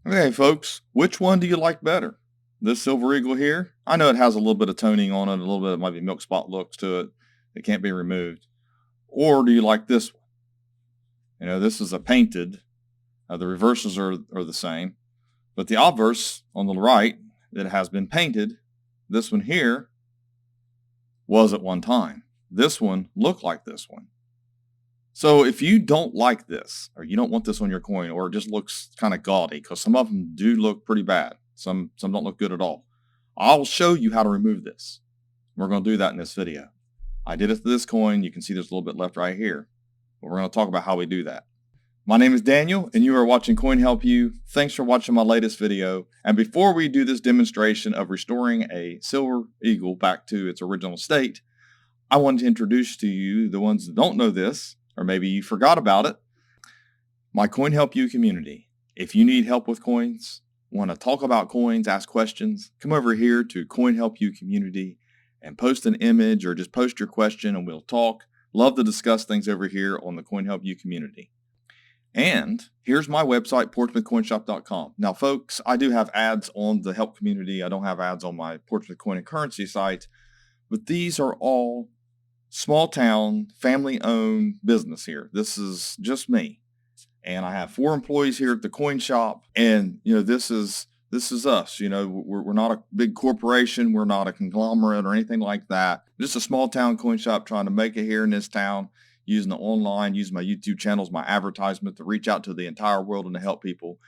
Okay, folks, which one do you like better? This Silver Eagle here? I know it has a little bit of toning on it, a little bit of maybe milk spot looks to it. It can't be removed. Or do you like this one? This is a painted. The reverses are the same, but the obverse on the right that has been painted. This one here was at one time. This one looked like this one. So if you don't like this, or you don't want this on your coin, or it just looks kind of gaudy, because some of them do look pretty bad. Some don't look good at all. I'll show you how to remove this. We're going to do that in this video. I did it to this coin. You can see there's a little bit left right here. But we're going to talk about how we do that. My name is Daniel, and you are watching Coin Help You. Thanks for watching my latest video. And before we do this demonstration of restoring a Silver Eagle back to its original state, I wanted to introduce to you the ones that don't know this, or maybe you forgot about it, my Coin Help You community. If you need help with coins, want to talk about coins, ask questions, come over here to Coin Help You community and post an image or just post your question and we'll talk. Love to discuss things over here on the Coin Help You community. And here's my website, portsmouthcoinshop.com. Now, folks, I do have ads on the help community. I don't have ads on my Portsmouth Coin and Currency site, but these are all small town, family-owned business here. This is just me. And I have 4 employees here at the coin shop. And, this is us. We're not a big corporation. We're not a conglomerate or anything like that. Just a small town coin shop trying to make it here in this town, using the online, using my YouTube channels, my advertisement to reach out to the entire world and to help people.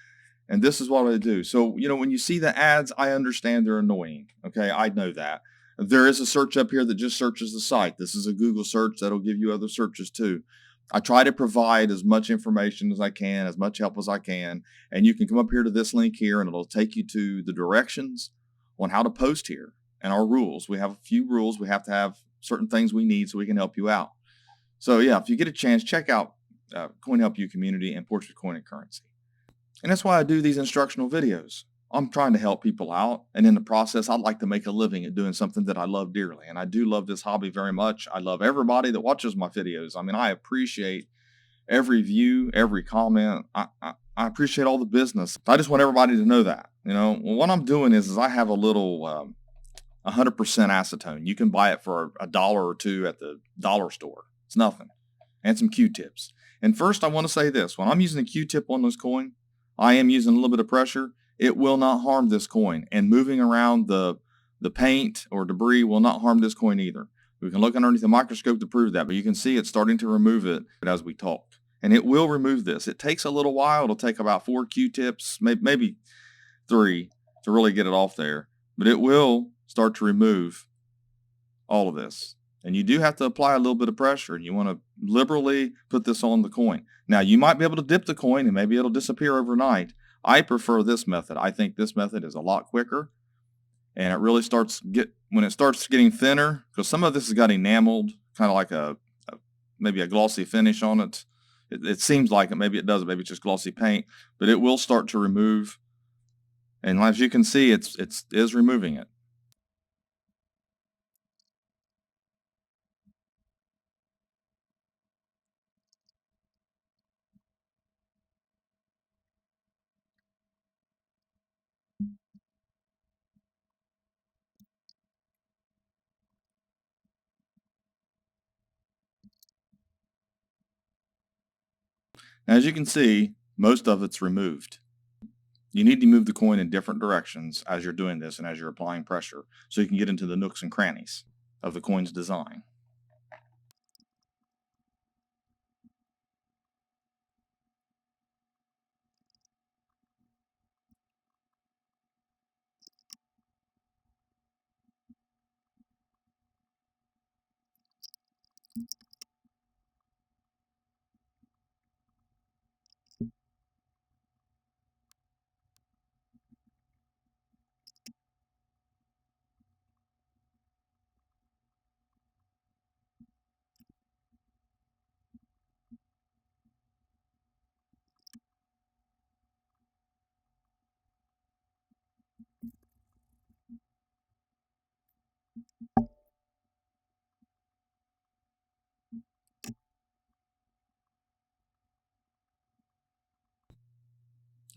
And this is what I do. So, when you see the ads, I understand they're annoying. Okay, I know that. There is a search up here that just searches the site. This is a Google search that'll give you other searches too. I try to provide as much information as I can, as much help as I can. And you can come up here to this link here and it'll take you to the directions on how to post here and our rules. We have a few rules. We have to have certain things we need so we can help you out. So yeah, if you get a chance, check out Coin Help You community and Portrait Coin and Currency. And that's why I do these instructional videos. I'm trying to help people out. And in the process, I'd like to make a living at doing something that I love dearly. And I do love this hobby very much. I love everybody that watches my videos. I mean, I appreciate every view, every comment. I appreciate all the business. I just want everybody to know that. What I'm doing is I have a little 100% acetone. You can buy it for $1 or $2 at the dollar store. It's nothing. And some Q-tips. And first, I want to say this. When I'm using a Q-tip on this coin, I am using a little bit of pressure. It will not harm this coin. And moving around the paint or debris will not harm this coin either. We can look underneath the microscope to prove that, but you can see it's starting to remove it as we talk. And it will remove this. It takes a little while. It'll take about 4 Q-tips, maybe 3 to really get it off there. But it will start to remove all of this. And you do have to apply a little bit of pressure, and you want to liberally put this on the coin. Now, you might be able to dip the coin, and maybe it'll disappear overnight. I prefer this method. I think this method is a lot quicker, and it really when it starts getting thinner, because some of this has got enameled, kind of like maybe a glossy finish on it. It seems like it. Maybe it doesn't. Maybe it's just glossy paint, but it will start to remove. And as you can see, it is removing it. As you can see, most of it's removed. You need to move the coin in different directions as you're doing this and as you're applying pressure so you can get into the nooks and crannies of the coin's design.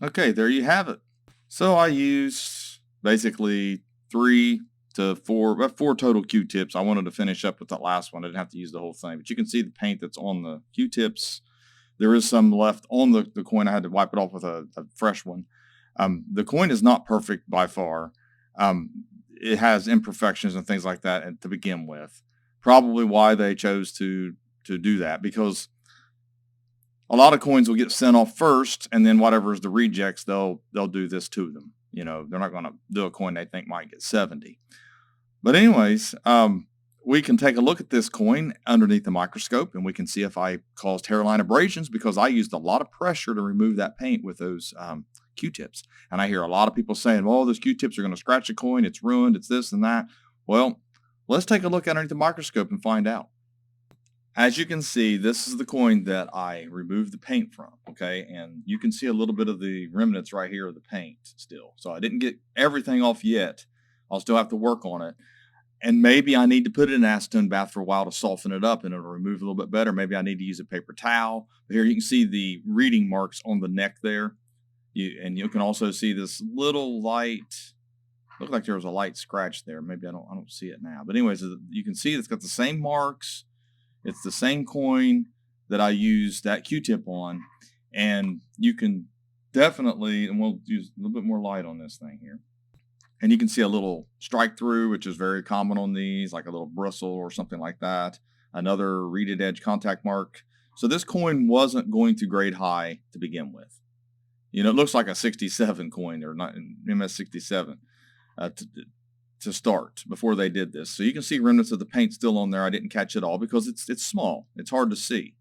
Okay, there you have it. So I used basically 4 total Q-tips. I wanted to finish up with that last one. I didn't have to use the whole thing, but you can see the paint that's on the Q-tips. There is some left on the coin. I had to wipe it off with a fresh one. The coin is not perfect by far. It has imperfections and things like that to begin with. Probably why they chose to do that, because a lot of coins will get sent off first, and then whatever's the rejects, they'll do this to them. They're not going to do a coin they think might get 70. But anyways, we can take a look at this coin underneath the microscope, and we can see if I caused hairline abrasions, because I used a lot of pressure to remove that paint with those Q-tips. And I hear a lot of people saying, well, those Q-tips are going to scratch the coin. It's ruined. It's this and that. Well, let's take a look underneath the microscope and find out. As you can see, this is the coin that I removed the paint from, okay? And you can see a little bit of the remnants right here of the paint still. So I didn't get everything off yet. I'll still have to work on it. And maybe I need to put it in an acetone bath for a while to soften it up and it'll remove a little bit better. Maybe I need to use a paper towel. But here you can see the reading marks on the neck there. And you can also see this little light, looked like there was a light scratch there. Maybe I don't see it now. But anyways, you can see it's got the same marks. It's the same coin that I used that Q-tip on. And you can definitely, and we'll use a little bit more light on this thing here. And you can see a little strike through, which is very common on these, like a little bristle or something like that. Another reeded edge contact mark. So this coin wasn't going to grade high to begin with. It looks like a 67 coin, or not MS67 to start before they did this. So you can see remnants of the paint still on there. I didn't catch it all because it's small. It's hard to see.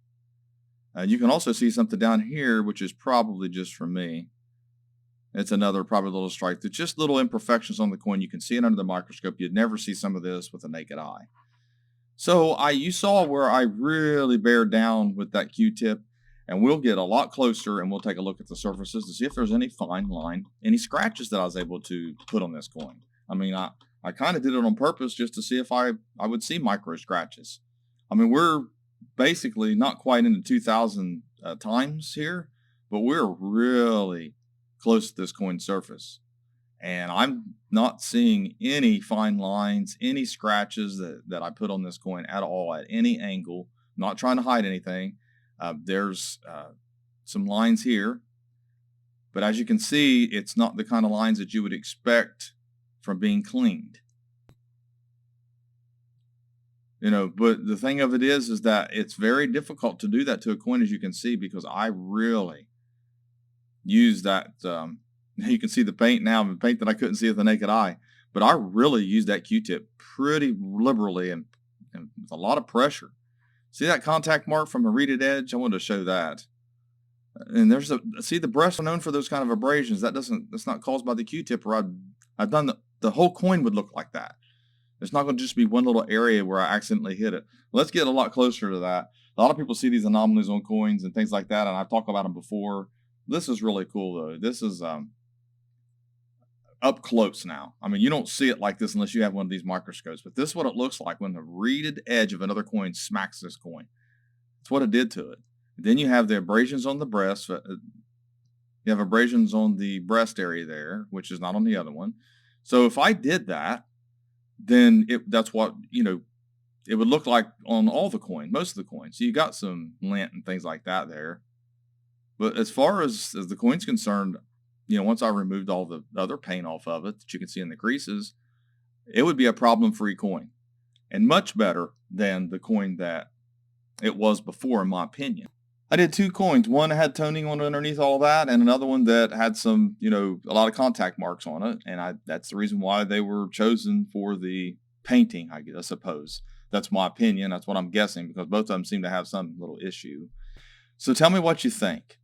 You can also see something down here, which is probably just for me. It's another probably little strike. There's just little imperfections on the coin. You can see it under the microscope. You'd never see some of this with a naked eye. So you saw where I really bared down with that Q-tip, and we'll get a lot closer and we'll take a look at the surfaces to see if there's any fine line, any scratches that I was able to put on this coin. I mean, I kind of did it on purpose just to see if I would see micro scratches. I mean, we're basically not quite into 2,000 times here, but we're really close to this coin surface. And I'm not seeing any fine lines, any scratches that I put on this coin at all, at any angle. I'm not trying to hide anything. There's some lines here, but as you can see, it's not the kind of lines that you would expect from being cleaned. But the thing of it is that it's very difficult to do that to a coin, as you can see, because I really use that. You can see the paint now, the paint that I couldn't see with the naked eye, but I really used that Q-tip pretty liberally and with a lot of pressure. See that contact mark from a reeded edge? I wanted to show that. And see the breasts are known for those kind of abrasions. That's not caused by the Q-tip, or I've done the whole coin would look like that. It's not going to just be one little area where I accidentally hit it. Let's get a lot closer to that. A lot of people see these anomalies on coins and things like that, and I've talked about them before. This is really cool, though. This is up close now. I mean, you don't see it like this unless you have one of these microscopes, but this is what it looks like when the reeded edge of another coin smacks this coin. That's what it did to it. Then you have the abrasions on the breast. You have abrasions on the breast area there, which is not on the other one. So if I did that, then that's what, it would look like on all the coins, most of the coins. So you got some lint and things like that there. But as far as the coin's concerned, once I removed all the other paint off of it that you can see in the creases, it would be a problem-free coin, and much better than the coin that it was before, in my opinion. I did 2 coins. One had toning on underneath all that, and another one that had some, a lot of contact marks on it. And that's the reason why they were chosen for the painting, I suppose. That's my opinion. That's what I'm guessing, because both of them seem to have some little issue. So tell me what you think.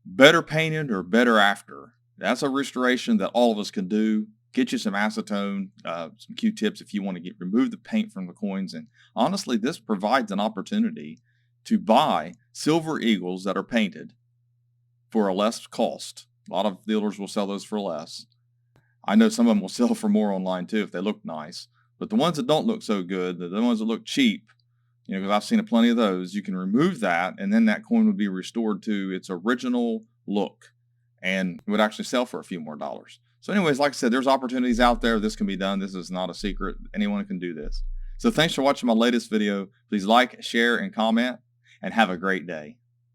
Better painted or better after? That's a restoration that all of us can do. Get you some acetone, some Q-tips if you want to remove the paint from the coins. And honestly, this provides an opportunity to buy silver eagles that are painted for a less cost. A lot of dealers will sell those for less. I know some of them will sell for more online too if they look nice. But the ones that don't look so good, the ones that look cheap, because I've seen plenty of those, you can remove that, and then that coin would be restored to its original look. and it would actually sell for a few more dollars. So anyways, like I said, there's opportunities out there. This can be done. This is not a secret. Anyone can do this. So thanks for watching my latest video. Please like, share, and comment, and have a great day.